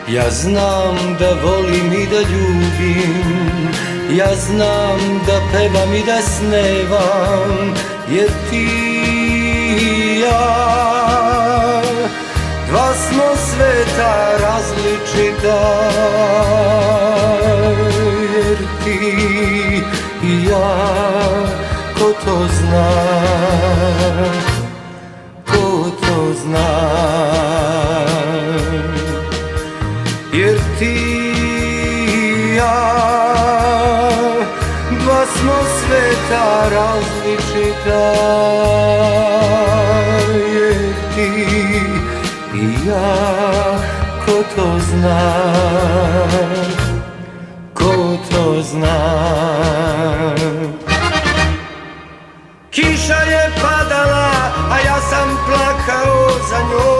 Ja znam da volim i da ljubim, ja znam da pevam i da snevam, jer ti i ja dva smo sveta različita, jer ti i ja, ko to zna, ko to zna, jer ti i ja dva smo sveta različita, jer ti i ja, ko to zna, ko to zna. Kiša je padala, a ja sam plakao za njom.